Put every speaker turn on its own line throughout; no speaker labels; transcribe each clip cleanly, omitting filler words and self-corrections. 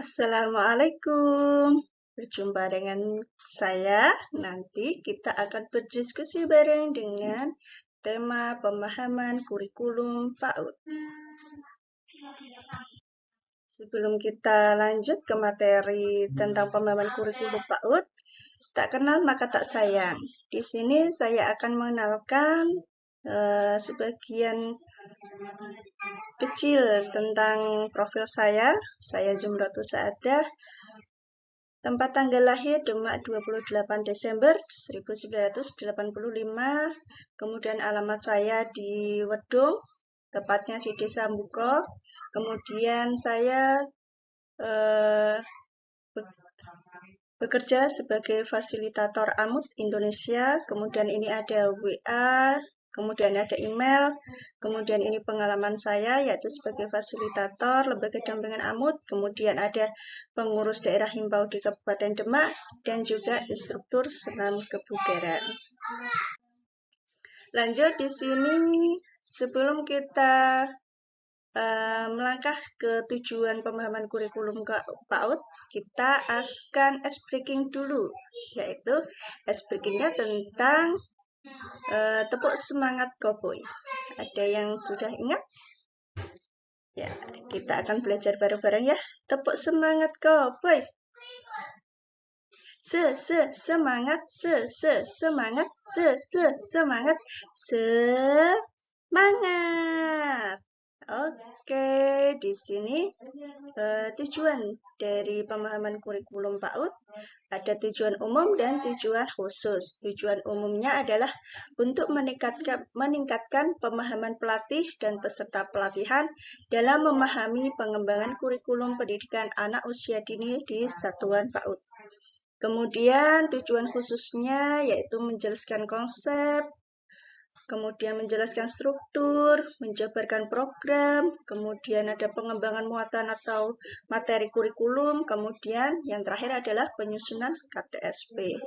Assalamualaikum. Berjumpa dengan saya. Nanti kita akan berdiskusi bareng dengan tema pemahaman kurikulum PAUD. Sebelum kita lanjut ke materi tentang pemahaman kurikulum PAUD, tak kenal maka tak sayang. Di sini saya akan mengenalkan sebagian kecil tentang profil saya. Saya Zumratus Saadah. Tempat tanggal lahir Demak 28 Desember 1985. Kemudian alamat saya di Wedung, tepatnya di Desa Muko. Kemudian saya bekerja sebagai fasilitator AMUD Indonesia. Kemudian ini ada WA, kemudian ada email, kemudian ini pengalaman saya yaitu sebagai fasilitator lembaga dampingan AMUD, kemudian ada pengurus daerah Himpau di Kabupaten Demak, dan juga instruktur senam kebugaran. Lanjut di sini, sebelum kita melangkah ke tujuan pemahaman kurikulum PAUD, kita akan ice breaking dulu, yaitu ice breakingnya tentang tepuk semangat Cowboy. Ada yang sudah ingat? Ya, kita akan belajar bareng-bareng ya. Tepuk semangat Cowboy. Semangat, semangat, semangat, semangat. Oke, di sini tujuan dari pemahaman kurikulum PAUD ada tujuan umum dan tujuan khusus. Tujuan umumnya adalah untuk meningkatkan pemahaman pelatih dan peserta pelatihan dalam memahami pengembangan kurikulum pendidikan anak usia dini di satuan PAUD. Kemudian tujuan khususnya yaitu menjelaskan konsep, kemudian menjelaskan struktur, menjabarkan program, kemudian ada pengembangan muatan atau materi kurikulum, kemudian yang terakhir adalah penyusunan KTSP.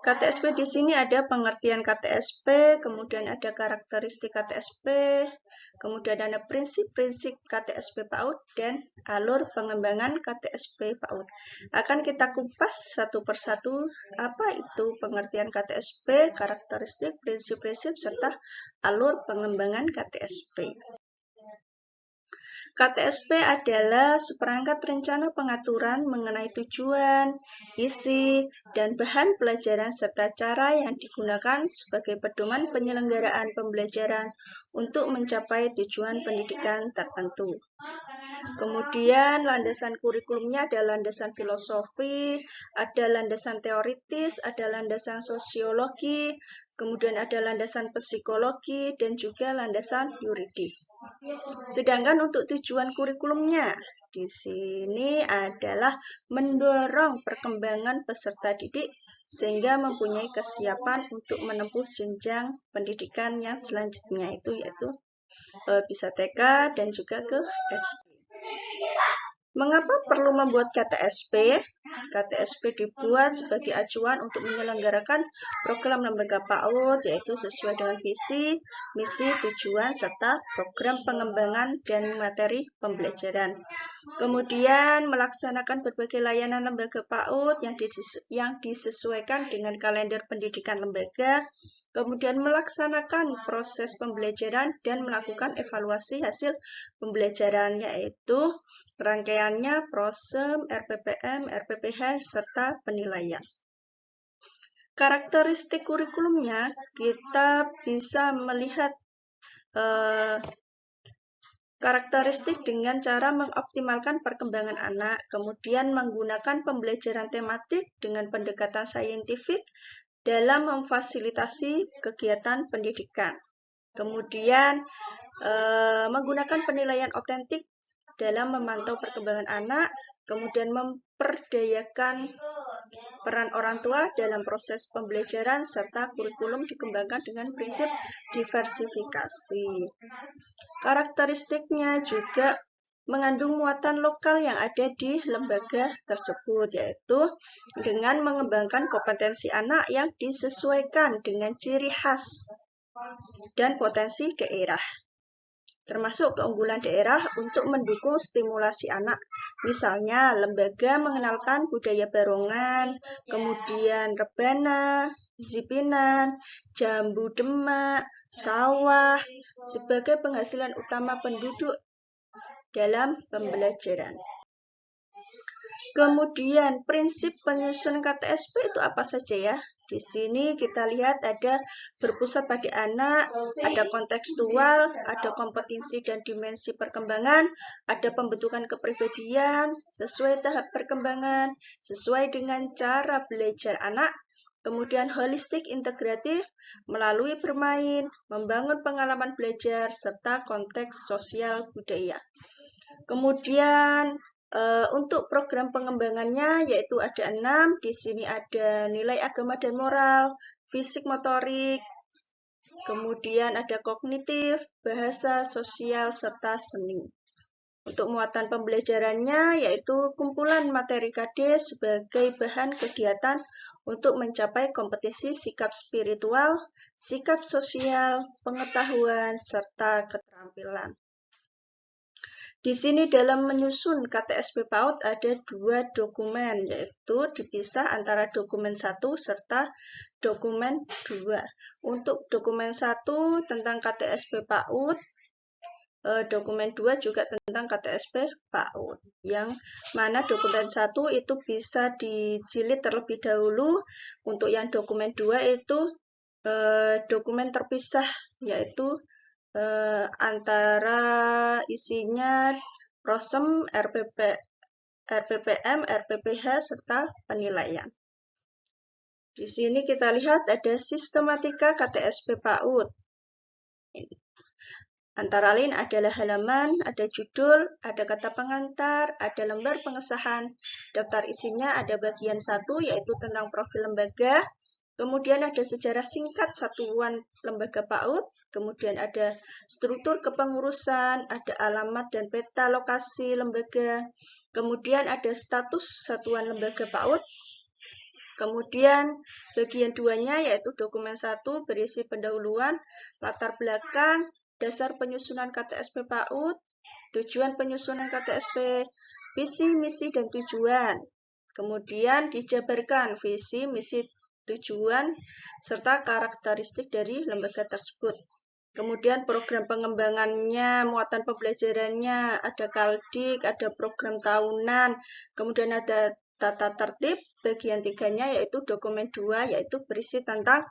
KTSP di sini ada pengertian KTSP, kemudian ada karakteristik KTSP, kemudian ada prinsip-prinsip KTSP PAUD, dan alur pengembangan KTSP PAUD. Akan kita kupas satu persatu apa itu pengertian KTSP, karakteristik, prinsip-prinsip, serta alur pengembangan KTSP. KTSP adalah seperangkat rencana pengaturan mengenai tujuan, isi, dan bahan pelajaran serta cara yang digunakan sebagai pedoman penyelenggaraan pembelajaran untuk mencapai tujuan pendidikan tertentu. Kemudian landasan kurikulumnya ada landasan filosofi, ada landasan teoritis, ada landasan sosiologi, kemudian ada landasan psikologi, dan juga landasan yuridis. Sedangkan untuk tujuan kurikulumnya, di sini adalah mendorong perkembangan peserta didik sehingga mempunyai kesiapan untuk menempuh jenjang pendidikan yang selanjutnya yaitu bisa TK dan juga ke SD. Mengapa perlu membuat KTSP? KTSP dibuat sebagai acuan untuk menyelenggarakan program lembaga PAUD, yaitu sesuai dengan visi, misi, tujuan, serta program pengembangan dan materi pembelajaran. Kemudian melaksanakan berbagai layanan lembaga PAUD yang disesuaikan dengan kalender pendidikan lembaga, kemudian melaksanakan proses pembelajaran dan melakukan evaluasi hasil pembelajaran, yaitu rangkaiannya prosem, RPPM, RPPH, serta penilaian. Karakteristik kurikulumnya, kita bisa melihat karakteristik dengan cara mengoptimalkan perkembangan anak, kemudian menggunakan pembelajaran tematik dengan pendekatan saintifik dalam memfasilitasi kegiatan pendidikan. Kemudian menggunakan penilaian otentik dalam memantau perkembangan anak, kemudian memperdayakan peran orang tua dalam proses pembelajaran, serta kurikulum dikembangkan dengan prinsip diversifikasi. Karakteristiknya juga mengandung muatan lokal yang ada di lembaga tersebut, yaitu dengan mengembangkan kompetensi anak yang disesuaikan dengan ciri khas dan potensi daerah. termasuk keunggulan daerah untuk mendukung stimulasi anak. Misalnya, lembaga mengenalkan budaya barongan, kemudian rebana, zipinan, jambu demak, sawah, sebagai penghasilan utama penduduk dalam pembelajaran. Kemudian prinsip penyusunan KTSP itu apa saja ya? Di sini kita lihat ada berpusat pada anak, ada kontekstual, ada kompetensi dan dimensi perkembangan, ada pembentukan kepribadian sesuai tahap perkembangan, sesuai dengan cara belajar anak, kemudian holistik integratif melalui bermain, membangun pengalaman belajar, serta konteks sosial budaya. Kemudian untuk program pengembangannya yaitu ada 6, di sini ada nilai agama dan moral, fisik motorik, kemudian ada kognitif, bahasa, sosial, serta seni. Untuk muatan pembelajarannya yaitu kumpulan materi KD sebagai bahan kegiatan untuk mencapai kompetisi sikap spiritual, sikap sosial, pengetahuan, serta keterampilan. Di sini dalam menyusun KTSP PAUD ada 2 dokumen, yaitu dipisah antara dokumen 1 serta dokumen 2. Untuk dokumen 1 tentang KTSP PAUD, dokumen 2 juga tentang KTSP PAUD. Yang mana dokumen 1 itu bisa dijilid terlebih dahulu, untuk yang dokumen 2 itu dokumen terpisah, yaitu antara isinya prosem, RPPM, RPPH, serta penilaian. Di sini kita lihat ada sistematika KTSP PAUD. Antara lain adalah halaman, ada judul, ada kata pengantar, ada lembar pengesahan. Daftar isinya ada bagian 1 yaitu tentang profil lembaga, kemudian ada sejarah singkat satuan lembaga PAUD, kemudian ada struktur kepengurusan, ada alamat dan peta lokasi lembaga, kemudian ada status satuan lembaga PAUD, kemudian bagian 2-nya yaitu dokumen 1 berisi pendahuluan, latar belakang, dasar penyusunan KTSP PAUD, tujuan penyusunan KTSP, visi, misi, dan tujuan. Kemudian dijabarkan visi, misi, tujuan, serta karakteristik dari lembaga tersebut. Kemudian program pengembangannya, muatan pembelajarannya, ada kaldik, ada program tahunan, kemudian ada tata tertib, bagian 3-nya yaitu dokumen 2, yaitu berisi tentang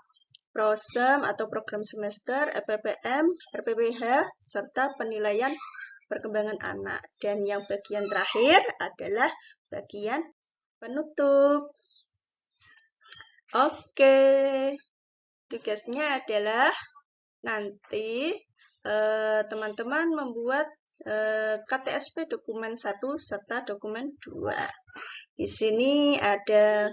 prosem atau program semester, RPPM, RPPH, serta penilaian perkembangan anak. Dan yang bagian terakhir adalah bagian penutup. Oke, tugasnya adalah nanti teman-teman membuat KTSP dokumen 1 serta dokumen 2. Di sini ada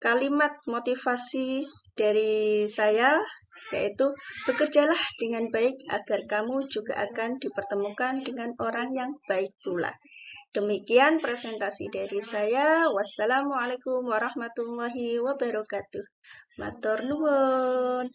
kalimat motivasi dari saya, yaitu bekerjalah dengan baik agar kamu juga akan dipertemukan dengan orang yang baik pula. Demikian presentasi dari saya. Wassalamualaikum warahmatullahi wabarakatuh. Matur nuwun.